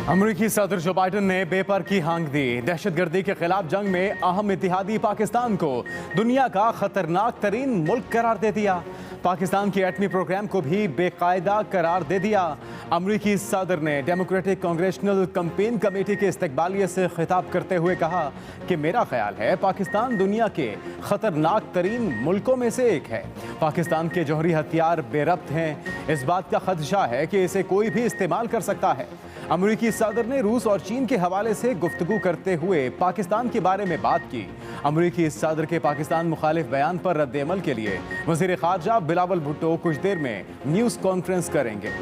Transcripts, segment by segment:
अमरीकी सदर जो बाइडन ने बेपर की हांग दी। दहशतगर्दी के खिलाफ जंग में अहम इत्तेहादी पाकिस्तान को दुनिया का खतरनाक तरीन मुल्क करार दे दिया। पाकिस्तान के एटमी प्रोग्राम को भी बेकायदा करार दे दिया। अमरीकी सदर ने डेमोक्रेटिक कांग्रेशनल कैंपेन कमेटी के इस्तकबालियत से खिताब करते हुए कहा कि मेरा ख्याल है पाकिस्तान दुनिया के खतरनाक तरीन मुल्कों में से एक है। पाकिस्तान के जौहरी हथियार बेरब्त हैं। इस बात का खदशा है कि इसे कोई भी इस्तेमाल कर सकता है। अमरीकी सदर ने रूस और चीन के हवाले से गुफ्तगू करते हुए पाकिस्तान के बारे में बात की। अमरीकी सदर के पाकिस्तान मुखालिफ बयान पर रद्द-ए-अमल के लिए वज़ीर ख़ारजा बिलावल भुट्टो कुछ देर में न्यूज़ कॉन्फ्रेंस करेंगे।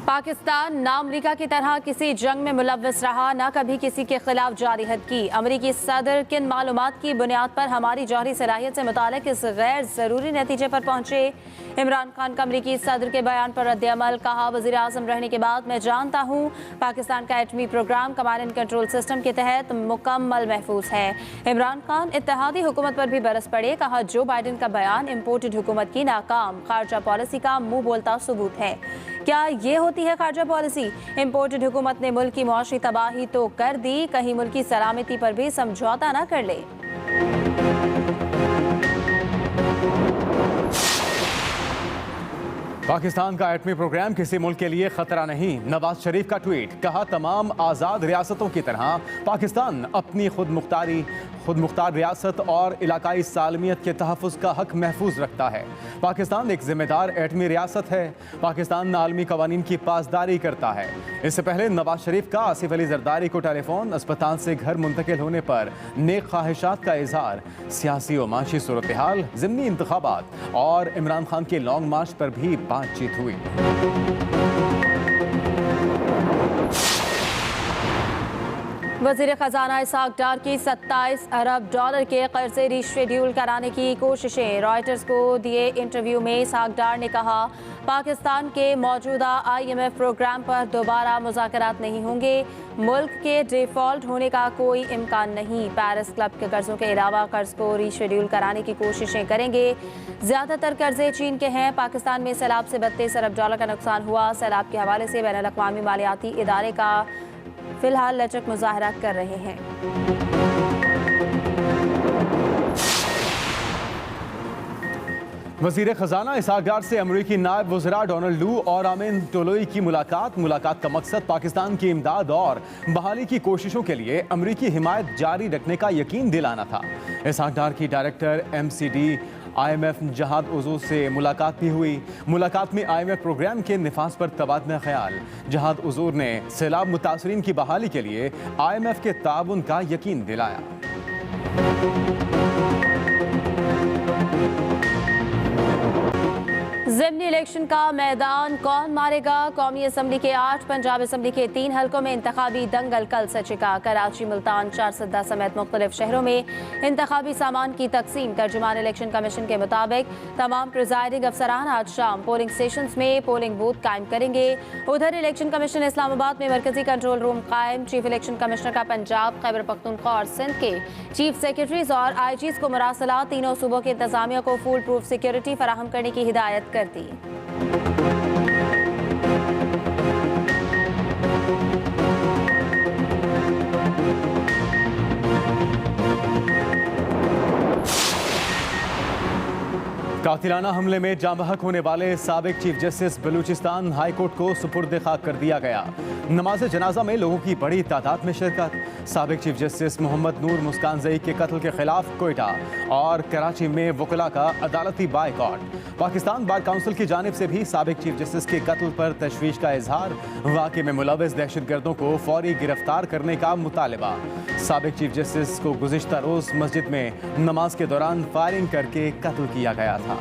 पाकिस्तान ना अमरीका की तरह किसी जंग में मुलव्वस रहा, ना कभी किसी के खिलाफ जारी हद की। अमरीकी सदर किन मालूमात की बुनियाद पर हमारी जौहरी सलाहियत से मुताल्लिक इस गैर ज़रूरी नतीजे पर पहुंचे। इमरान खान का अमरीकी सदर के बयान पर रद्द-ए-अमल। कहा, वज़ीर आज़म रहने के बाद मैं जानता हूँ पाकिस्तान का एटमी programme command and control system के तहत मुकम्मल महफूज है। इमरान खान इत्तेहादी हुकूमत पर भी बरस पड़े। कहा, जो बाइडन का बयान इम्पोर्टेड हुकूमत की नाकाम खारजा पॉलिसी का मुंह बोलता सबूत है। क्या ये होती है खारजा पॉलिसी? इम्पोर्टेड हुकूमत ने मुल्क की मुआशी तबाही तो कर दी, कहीं मुल्क की सलामती पर भी समझौता न कर ले। पाकिस्तान का एटमी प्रोग्राम किसी मुल्क के लिए खतरा नहीं। नवाज शरीफ का ट्वीट। कहा, तमाम आज़ाद रियासतों की तरह पाकिस्तान अपनी खुद मुख्तार रियासत और इलाकाई सालमियत के तहफ़्फ़ुज़ का हक महफूज रखता है। पाकिस्तान एक जिम्मेदार एटमी रियासत है। पाकिस्तान आलमी कवानीन की पासदारी करता है। इससे पहले नवाज शरीफ का आसिफ अली जरदारी को टेलीफोन अस्पताल से घर मुंतकिल होने पर नेक ख्वाहिशात का इजहार, सियासी व माशी सूरत हाल, ज़िमनी इंतखाबात और इमरान खान के लॉन्ग मार्च पर भी बातचीत हुई। वज़ीर ख़जाना इसहाक डार की 27 अरब डॉलर के कर्जे रीशेड्यूल कराने की कोशिशें। रॉयटर्स को दिए इंटरव्यू में इसहाक डार ने कहा, पाकिस्तान के मौजूदा IMF प्रोग्राम पर दोबारा मुज़ाकरात नहीं होंगे। मुल्क के डिफ़ॉल्ट होने का कोई इम्कान नहीं। पेरिस क्लब के कर्जों के अलावा कर्ज को रीशेड्यूल कराने की कोशिशें करेंगे। ज़्यादातर कर्जे चीन के हैं। पाकिस्तान में सैलाब से 32 अरब डॉलर का नुकसान हुआ। सैलाब के हवाले से बैनुल-अक़वामी मालियाती इदारे का फिलहाल लचक मुज़ाहरा कर रहे हैं। वज़ीर ख़जाना इसहाक डार से अमरीकी नायब वज़रा डोनाल्ड लू और आमिन टोलोई की मुलाकात का मकसद पाकिस्तान की इमदाद और बहाली की कोशिशों के लिए अमरीकी हिमायत जारी रखने का यकीन दिलाना था। इसहाक डार की डायरेक्टर MCD IMF जहाद उज़ूर से मुलाकात भी हुई। मुलाकात में IMF प्रोग्राम के निफाज पर तबादला ख्याल। जहाद उज़ूर ने सैलाब मुतासरीन की बहाली के लिए IMF के ताउन का यकीन दिलाया। ज़िमनी इलेक्शन का मैदान कौन मारेगा? कौमी असम्बली के 8, पंजाब असम्बली के 3 हल्कों में इंतखाबी दंगल कल से छिका। कराची, मुल्तान, चारसद्दा समेत मुख्तलिफ शहरों में इंतखाबी सामान की तकसीम। तर्जुमान इलेक्शन कमीशन के मुताबिक तमाम प्रिजाइडिंग अफसरान आज शाम पोलिंग स्टेशन में पोलिंग बूथ कायम करेंगे। उधर इलेक्शन कमीशन इस्लामाबाद में मरकजी कंट्रोल रूम कायम। चीफ इलेक्शन कमिश्नर का पंजाब, खैबर पख्तूनख्वा और सिंध के चीफ सेक्रेटरीज और IGs को मरासला तीनों सूबों की इंतजामिया को फुल प्रूफ सिक्योरिटी फराहम करने की हिदायत कर दी। कातिलाना हमले में जाँ बहक होने वाले साबिक chief justice Balochistan high court को सुपुर्द खाक कर दिया गया। नमाज जनाजा में लोगों की बड़ी तादाद में शिरकत। साबिक चीफ जस्टिस मोहम्मद नूर मुस्कानजई के कत्ल के खिलाफ कोयटा और कराची में वकला का अदालती बायकॉट। पाकिस्तान बार काउंसिल की जानिब से भी साबिक चीफ जस्टिस के कत्ल पर तशवीश का इजहार। वाक़े में मुलव्वस दहशतगर्दों को फौरी गिरफ्तार करने का मुतालबा। साबिक चीफ जस्टिस को गुज़िश्ता रोज़ मस्जिद में नमाज के दौरान फायरिंग करके कत्ल किया गया था।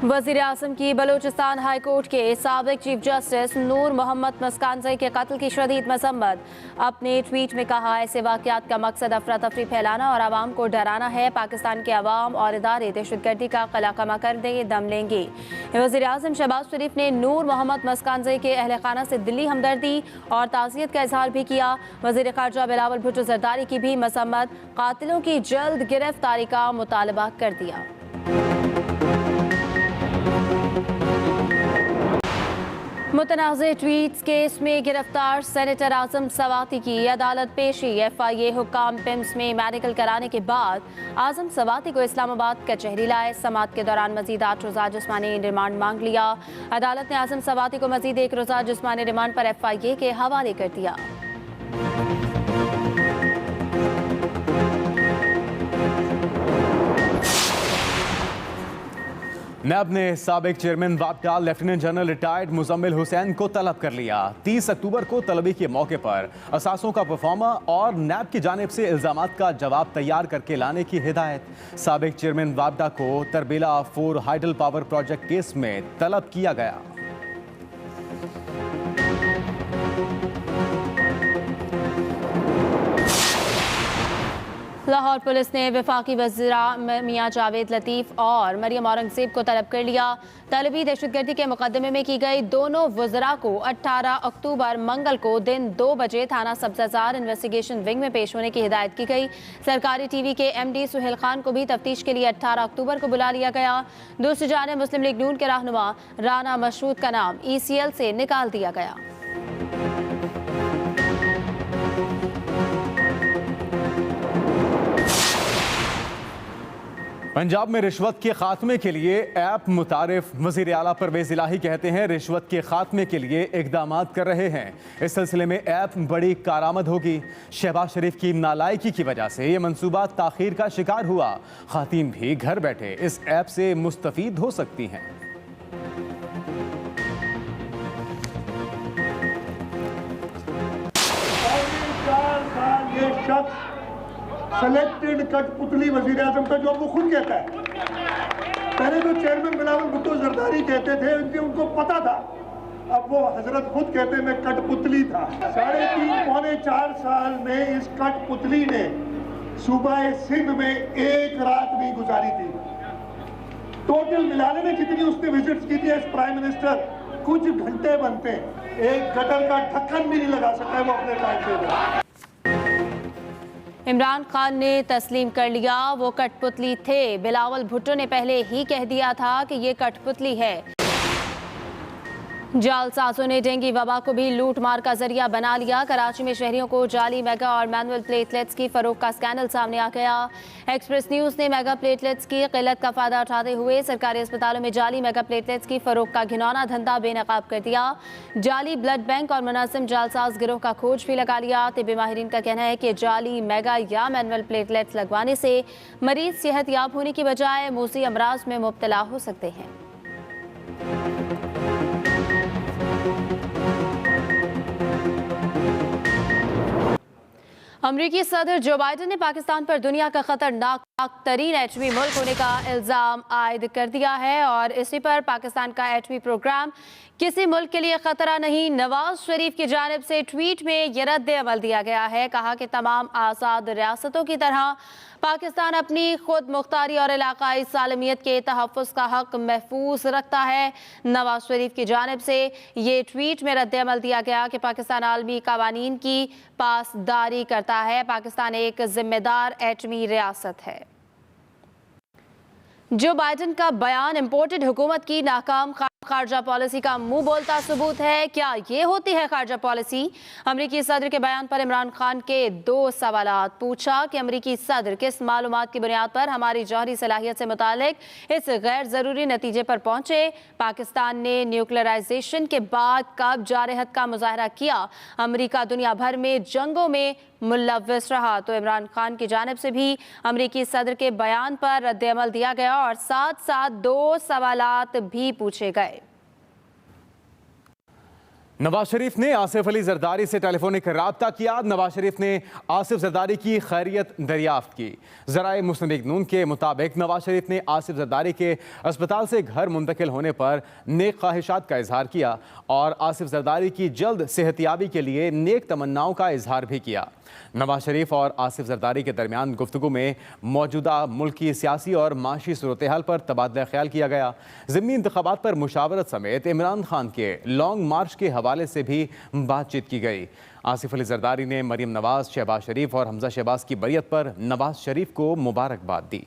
वज़ीर आज़म की बलूचिस्तान हाई कोर्ट के साबिक चीफ जस्टिस नूर मोहम्मद मस्कानज़ई के कत्ल की शदीद मज़म्मत। अपने ट्वीट में कहा, ऐसे वाक़यात का मकसद अफरा तफरी फैलाना और आवाम को डराना है। पाकिस्तान के अवाम और इदारे दहशतगर्दी का कलाकमा कर देंगे, दम लेंगे। वज़ीर आज़म शहबाज शरीफ ने नूर मोहम्मद मस्कानज़ई के अहल खाना से दिली हमदर्दी और ताज़ियत का इजहार भी किया। वज़ीर ख़ारजा बिलावल भुट्टो ज़रदारी की भी मज़म्मत, कातिलों की जल्द गिरफ्तारी का मुतालबा कर दिया। मुतनाज़े ट्वीट्स केस में गिरफ्तार सेनेटर आज़म सवाती की अदालत पेशी। FIA हुक्काम पिम्स में मेडिकल कराने के बाद आज़म सवाती को इस्लामाबाद कचहरी लाए। समाअत के दौरान मजीद 8 रोज़ा जिस्मानी रिमांड मांग लिया। अदालत ने आज़म सवाती को मजीद 1 रोज़ा जिस्मानी रिमांड पर FIA के हवाले कर दिया। नैब ने साबिक चेयरमैन वापटा lieutenant general retired Muzammil Hussain को तलब कर लिया। 30 अक्टूबर को तलबी के मौके पर असासों का परफॉर्मा और नैब की जानिब से इल्जामात का जवाब तैयार करके लाने की हिदायत। साबिक चेयरमैन वापटा को Tarbela 4 hydel power project case में तलब किया गया। लाहौर पुलिस ने वफाकी वज़ीरा मियां जावेद लतीफ़ और मरियम औरंगज़ेब को तलब कर लिया। तलबी दहशतगर्दी के मुकदमे में की गई दोनों वज़रा को 18 अक्टूबर मंगल को दिन 2 बजे थाना सब्ज़ाजार इन्वेस्टिगेशन विंग में पेश होने की हिदायत की गई। सरकारी TV के MD सुहेल खान को भी तफ्तीश के लिए 18 अक्टूबर को बुला लिया गया। दूसरी जानिब मुस्लिम लीग नून के रहनुमा राना मशरूद का नाम ECL से निकाल दिया गया। पंजाब में रिश्वत के खात्मे के लिए ऐप मुतारिफ। वज़ीर आला परवेज़ इलाही कहते हैं रिश्वत के खात्मे के लिए इक़दामात कर रहे हैं। इस सिलसिले में ऐप बड़ी कारआमद होगी। शहबाज शरीफ की नालायकी की वजह से ये मंसूबा ताख़ीर का शिकार हुआ। ख़ातीन भी घर बैठे इस ऐप से मुस्तफ़ीद हो सकती हैं। ये शख्स सेलेक्टेड कठपुतली वजीर आजम का जॉब वो खुद कहता है। पहले तो चेयरमैन बिलावल भुट्टो जरदारी कहते थे, उनको पता था। अब वो हजरत खुद कहते मैं कठपुतली था। 3.5 पौने 4 साल में इस कठपुतली ने सूबा सिंध में एक रात नहीं गुजारी थी। टोटल मिलाने में जितनी उसने विजिट्स की थी एज प्राइम मिनिस्टर, कुछ घंटे बनते हैं। एक गटर का ढक्कन भी नहीं लगा सकता है वो अपने टाइम पे। इमरान खान ने तस्लीम कर लिया वो कठपुतली थे। बिलावल भुट्टो ने पहले ही कह दिया था कि ये कठपुतली है। जालसाजों ने डेंगू वबा को भी लूट मार का जरिया बना लिया। कराची में शहरियों को जाली मेगा और मैनुअल प्लेटलेट्स की फरोख्त का स्कैंडल सामने आ गया। एक्सप्रेस न्यूज़ ने मेगा प्लेटलेट्स की किल्लत का फायदा उठाते हुए सरकारी अस्पतालों में जाली मेगा प्लेटलेट्स की फरोख्त का घिनौना धंधा बेनकाब कर दिया। जाली ब्लड बैंक और मुनासिब जालसाज गिरोह का खोज भी लगा लिया। तिब्बी माहिरीन का कहना है कि जाली मेगा या मैनुअल प्लेटलेट्स लगवाने से मरीज सेहत याब होने की बजाय मूसी अमराज में मुब्तला हो सकते हैं। अमरीकी सदर जो बाइडन ने पाकिस्तान पर दुनिया का खतरनाक तरीन एटमी मुल्क होने का इल्ज़ाम आयद कर दिया है और इसी पर पाकिस्तान का एटमी प्रोग्राम किसी मुल्क के लिए खतरा नहीं। नवाज शरीफ की जानिब से ट्वीट में यह रद्द अमल दिया गया है। कहा कि तमाम आज़ाद रियासतों की तरह पाकिस्तान अपनी खुद मुख्तारी और इलाकाई सालमियत के तहफ़्फ़ुज़ का हक महफूज रखता है। नवाज शरीफ की जानिब से ये ट्वीट में रद्द अमल दिया गया कि पाकिस्तान आलमी कवानीन की पासदारी करता है। पाकिस्तान एक जिम्मेदार एटमी रियासत है। जो बाइडन का बयान इम्पोर्टेड हुकूमत की नाकाम खारजा पॉलिसी का मुंह बोलता सबूत है। क्या ये होती है खारजा पॉलिसी? अमरीकी सदर के बयान पर इमरान खान के 2 सवालात। पूछा कि अमरीकी सदर किस मालूमात की बुनियाद पर हमारी जौहरी सलाहियत से मुतालिक इस गैर ज़रूरी नतीजे पर पहुंचे? पाकिस्तान ने न्यूक्लियराइजेशन के बाद कब जारहत का मुजाहरा किया? अमरीका दुनिया भर में जंगों में मुलव्वस रहा। तो इमरान खान की जानिब से भी अमरीकी सदर के बयान पर रद्द अमल दिया गया और साथ साथ 2 सवालात भी पूछे गए। नवाज शरीफ ने आसिफ अली जरदारी से टेलीफोनिक राब्ता किया। नवाज शरीफ ने आसिफ जरदारी की खैरियत दरियाफ्त की। ज़राए मुस्लिम नून के मुताबिक नवाज शरीफ ने आसिफ जरदारी के अस्पताल से घर मुंतकिल होने पर नेक ख्वाहिशात का इजहार किया और आसिफ जरदारी की जल्द सेहतियाबी के लिए नेक तमन्नाओं का इजहार भी किया। नवाज शरीफ और आसिफ जरदारी के दरमियान गुफ्तगू में मौजूदा मुल्क की सियासी और माशी सूरत हाल पर तबादला ख्याल किया गया। ज़िमनी इंतखाबात पर मुशावरत समेत इमरान खान के लॉन्ग मार्च के हवाले से भी बातचीत की गई। आसिफ अली जरदारी ने मरीम नवाज, शहबाज शरीफ और हमजा शहबाज की बरियत पर नवाज शरीफ को मुबारकबाद दी।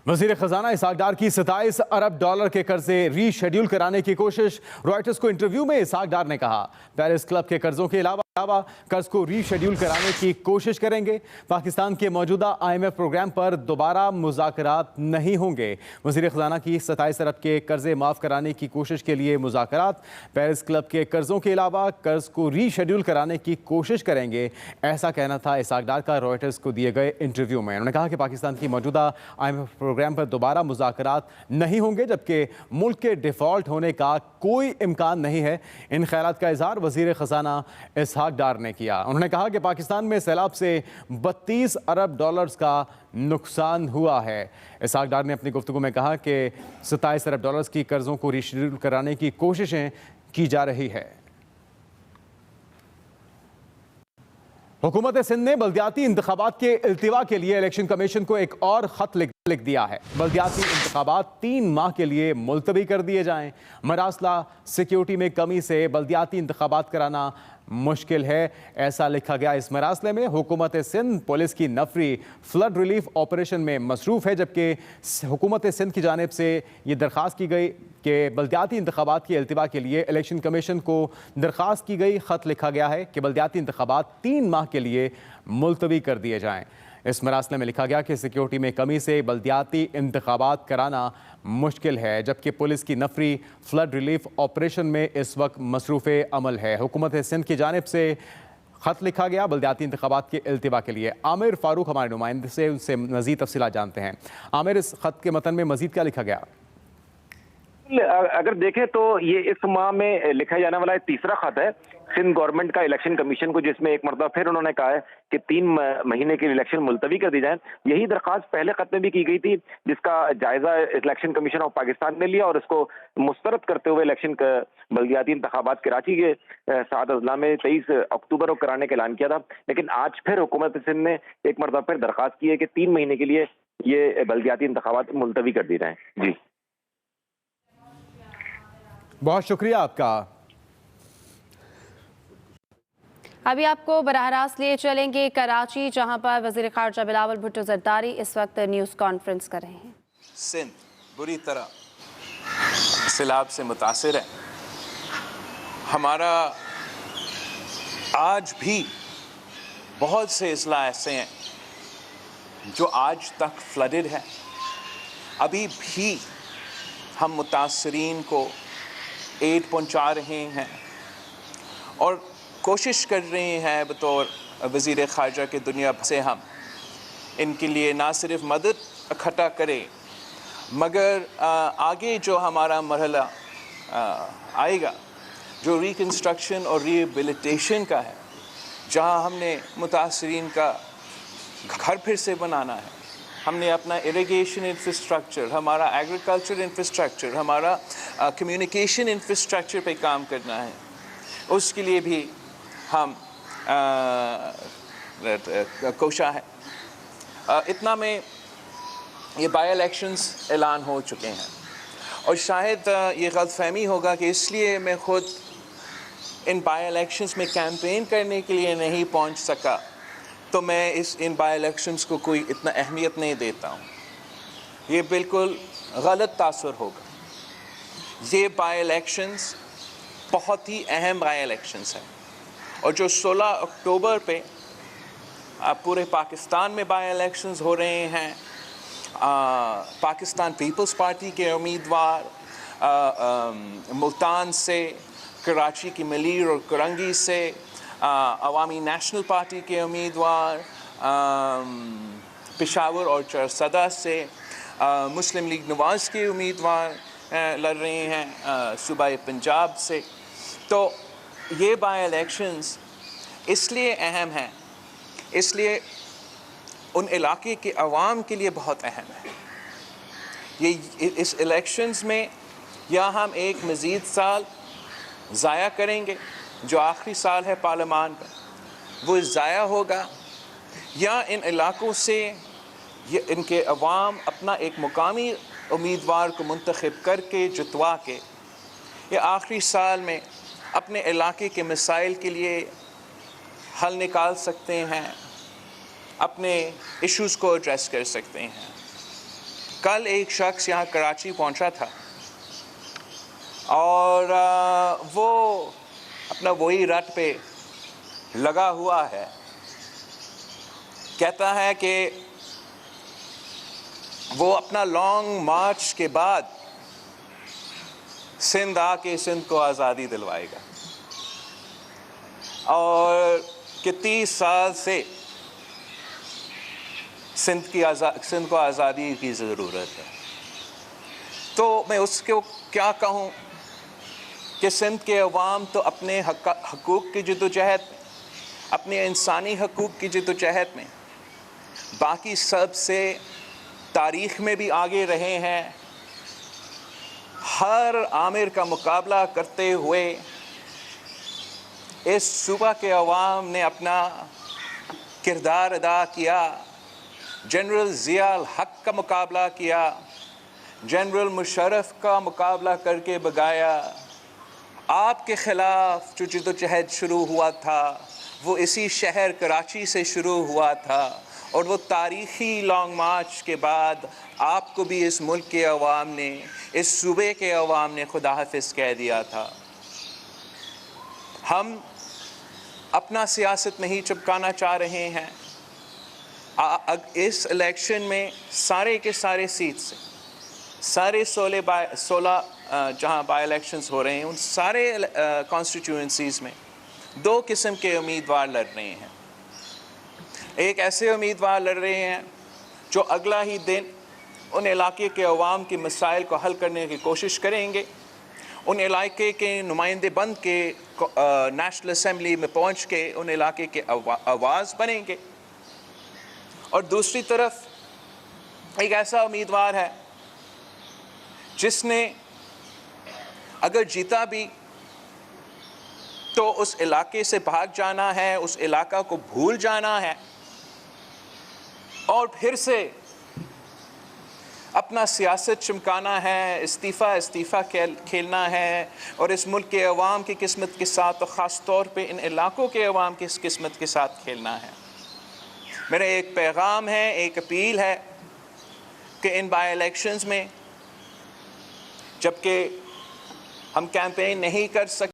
वज़ीर ख़जाना इसहाक डार की 27 अरब डॉलर के कर्जे रीशेड्यूल कराने की कोशिश। रॉयटर्स को इंटरव्यू में इसहाक डार ने कहा, पेरिस क्लब के कर्जों के अलावा कर्ज को रीशेड्यूल कराने की कोशिश करेंगे। पाकिस्तान के मौजूदा IMF प्रोग्राम पर दोबारा मुज़ाकरात नहीं होंगे। वज़ीर ख़जाना की 27 अरब के कर्जे माफ़ कराने की कोशिश के लिए मुज़ाकरात। पेरिस क्लब के कर्जों के अलावा कर्ज को रीशेड्यूल कराने की कोशिश करेंगे, ऐसा कहना था इसहाक डार का रॉयटर्स को दिए गए इंटरव्यू में। उन्होंने कहा कि पाकिस्तान की मौजूदा IMF प्रोग्राम पर दोबारा मुज़ाकरात नहीं होंगे, जबकि मुल्क के डिफ़ॉल्ट होने का कोई इम्कान नहीं है। इन ख्यालात का इज़हार वज़ीर ख़जाना इसहाक डार ने किया। उन्होंने कहा कि पाकिस्तान में सैलाब से 32 अरब डॉलर्स का नुकसान हुआ है। इसहाक डार ने अपनी गुफ्तगू में कहा कि 27 अरब डॉलर्स की कर्जों को रीशेड्यूल कराने की कोशिशें की जा रही है। हुकूमत सिंध ने बल्दियाती इंतखाबात के इल्तिवा के लिए इलेक्शन कमीशन को एक और खत लिख दिया है। बल्दियाती इंतखाबात 3 माह के लिए मुलतवी कर दिए जाएं। मरासला सिक्योरिटी में कमी से बल्दियाती इंतखाबात कराना मुश्किल है, ऐसा लिखा गया। इस मरासले में हुकूमत सिंध पुलिस की नफरी फ्लड रिलीफ ऑपरेशन में मसरूफ़ है, जबकि हुकूमत सिंध की जानिब से ये दरख्वास्त की गई कि बल्दियाती इंतखाबात के इल्तिवा के लिए इलेक्शन कमीशन को दरख्वास्त की गई। ख़त लिखा गया है कि बल्दियाती इंतखाबात 3 माह के लिए मुलतवी कर दिए जाएँ। इस मरासले में लिखा गया कि सिक्योरिटी में कमी से बल्दियाती इंतखाबात कराना मुश्किल है, जबकि पुलिस की नफरी फ्लड रिलीफ ऑपरेशन में इस वक्त मसरूफ़ अमल है। हुकूमत सिंध की जानिब से ख़त लिखा गया बल्दियाती इंतखाबात के इल्तिवा के लिए। आमिर फारूक हमारे नुमाइंदे से उनसे मज़ीद तफसीलात जानते हैं। आमिर, इस ख़त के मतन में मज़ीद क्या लिखा गया? अगर देखें तो ये इस माह में लिखा जाने वाला तीसरा खत है सिंध गवर्नमेंट का इलेक्शन कमीशन को, जिसमें एक मरतबा फिर उन्होंने कहा है कि 3 महीने के इलेक्शन मुलतवी कर दी जाए। यही दरख्वास्त पहले खत में भी की गई थी, जिसका जायजा इलेक्शन कमीशन ऑफ पाकिस्तान ने लिया और इसको मुस्तरद करते हुए इलेक्शन बल्दियाती इंतखाबात कराची के 7 अजला में 23 अक्टूबर को कराने का ऐलान किया था। लेकिन आज फिर हुकूमत सिंध ने एक मरतबा फिर दरख्वास्त की है कि 3 महीने के लिए ये बल्दियाती इंतखाबात मुलतवी कर दी जाए। जी, बहुत शुक्रिया आपका। अभी आपको बराह रास्त लिए चलेंगे कराची, जहां पर वज़ीर ख़ारजा बिलावल भुट्टो ज़रदारी इस वक्त न्यूज़ कॉन्फ्रेंस कर रहे हैं। सिंध बुरी तरह सैलाब से मुतासिर है। हमारा आज भी बहुत से अजला ऐसे हैं जो आज तक फ्लडेड है। अभी भी हम मुतासरीन को एड पहुंचा रहे हैं और कोशिश कर रहे हैं बतौर वज़ीर ख़ारजा के दुनिया से हम इनके लिए ना सिर्फ मदद इकट्ठा करें, मगर आगे जो हमारा मरहला आएगा जो रिकन्स्ट्रक्शन और रिहेबिलिटेशन का है, जहां हमने मुतासरीन का घर फिर से बनाना है, हमने अपना इरिगेशन इंफ्रास्ट्रक्चर, हमारा एग्रीकल्चर इंफ्रास्ट्रक्चर, हमारा कम्युनिकेशन इंफ्रास्ट्रक्चर पे काम करना है, उसके लिए भी हम कोशा है। इतना में ये बाई इलेक्शंस ऐलान हो चुके हैं और शायद ये गलतफहमी होगा कि इसलिए मैं ख़ुद इन बाई इलेक्शंस में कैंपेन करने के लिए नहीं पहुंच सका तो मैं इन बाई इलेक्शंस को कोई इतना अहमियत नहीं देता हूँ। ये बिल्कुल गलत तासुर होगा। ये बाई इलेक्शंस बहुत ही अहम बाई इलेक्शंस हैं और जो 16 अक्टूबर पे पूरे पाकिस्तान में बाई इलेक्शंस हो रहे हैं, पाकिस्तान पीपल्स पार्टी के उम्मीदवार मुल्तान से, कराची की मलीर और करंगी से, अवामी नेशनल पार्टी के उम्मीदवार पेशावर और चरसदा से, मुस्लिम लीग नवाज़ के उम्मीदवार लड़ रही हैं सूबाई पंजाब से। तो ये बाई इलेक्शंस इसलिए अहम हैं, इसलिए उन इलाके के अवाम के लिए बहुत अहम है। ये इस इलेक्शंस में या हम एक मज़ीद साल ज़ाया करेंगे, जो आखिरी साल है पार्लियामान का, वो ज़ाया होगा, या इन इलाकों से ये इनके अवाम अपना एक मुकामी उम्मीदवार को मुंतखब करके जितवा के ये आखिरी साल में अपने इलाके के मसाइल के लिए हल निकाल सकते हैं, अपने इश्यूज़ को एड्रेस कर सकते हैं। कल एक शख्स यहाँ कराची पहुँचा था और वो अपना वही रट पे लगा हुआ है, कहता है कि वो अपना लॉन्ग मार्च के बाद सिंध आके सिंध को आज़ादी दिलवाएगा और कि 30 साल से सिंध को आज़ादी की ज़रूरत है। तो मैं उसको क्या कहूँ कि सिंध के अवाम तो अपने हकूक़ की जद्दोजहद, अपने इंसानी हकूक़ की जद्दोजहद में बाकी सब से तारीख़ में भी आगे रहे हैं। हर आमिर का मुकाबला करते हुए इस सूबा के अवाम ने अपना किरदार अदा किया। जनरल ज़ियाउल हक़ का मुकाबला किया, जनरल मुशर्रफ का मुकाबला करके भगाया। आपके ख़िलाफ़ जो जद्दोजहद शुरू हुआ था वो इसी शहर कराची से शुरू हुआ था और वो तारीख़ी लॉन्ग मार्च के बाद आपको भी इस मुल्क के अवाम ने, इस सूबे के अवाम ने खुदा हाफ़िज़ कह दिया था। हम अपना सियासत नहीं चिपकाना चाह रहे हैं। इस इलेक्शन में सारे के सारे सीट से, सारे 16 जहाँ बाई इलेक्शंस हो रहे हैं, उन सारे कॉन्स्टिट्यूंसीज़ में 2 किस्म के उम्मीदवार लड़ रहे हैं। एक ऐसे उम्मीदवार लड़ रहे हैं जो अगला ही दिन उन इलाके के अवाम के मसाइल को हल करने की कोशिश करेंगे, उन इलाके के नुमाइंदे बन के नेशनल असम्बली में पहुंच के उन इलाके के आवाज़ बनेंगे। और दूसरी तरफ एक ऐसा उम्मीदवार है जिसने अगर जीता भी तो उस इलाके से भाग जाना है, उस इलाका को भूल जाना है और फिर से अपना सियासत चमकाना है, इस्तीफ़ा खेलना है और इस मुल्क के अवाम की किस्मत के साथ, तो ख़ास तौर पे इन इलाकों के अवाम की किस्मत के साथ खेलना है। मेरा एक पैगाम है, एक अपील है कि इन बाई इलेक्शंस में जबकि हम कैंपेन नहीं कर सकते,